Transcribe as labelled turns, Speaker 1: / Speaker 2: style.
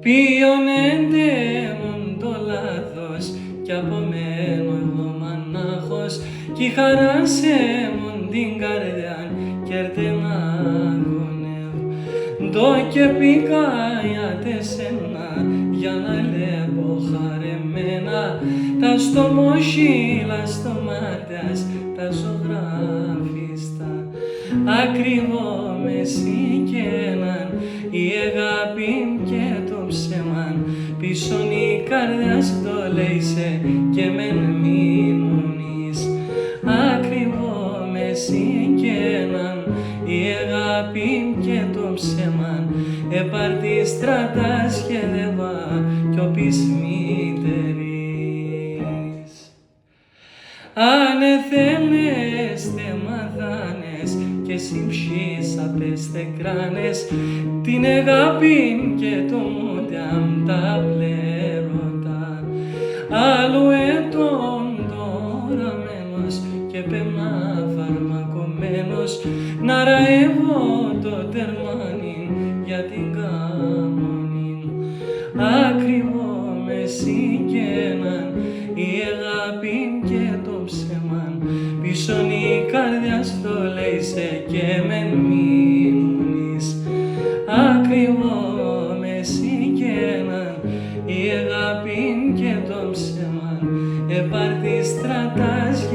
Speaker 1: Ποιονέντε μον το λάθος κι απομένω εγώ μονάχος κι η χαρά σε μον την καρδιά κέρδενα γονεύω. Ντο και πήγα για τεσένα για να λέω χαρεμένα τα στομοχύλα στομάτιας τα ζωγραφιστά. Ακριβώ με σήκαιναν η αγάπη και το ψεμάν πίσον η καρδιά το λέισε και μεν μείνουνεις. Ακριβώ με σήκαιναν η αγάπη και το ψεμάν επάρ της στρατάς χεδεύα κι ο πισμήτερης. Ανεθένεστε μαθάνες και συμψείς απέστε κράνες την αγάπη και το μοντιάμ τα πλέρωτα. Άλλου έτον τοραμένος και πεμά φαρμακωμένος να ραεύω το τερμάνιν για την καμονίν. Ακριβώ με σήκαιναν η αγάπη και το ψεμάν πίσον η καρδιά στο λέισε και μεν μείνουνεις. Ακριβώ με σήκαιναν η αγάπη και το ψεμάν επάρ της στρατάς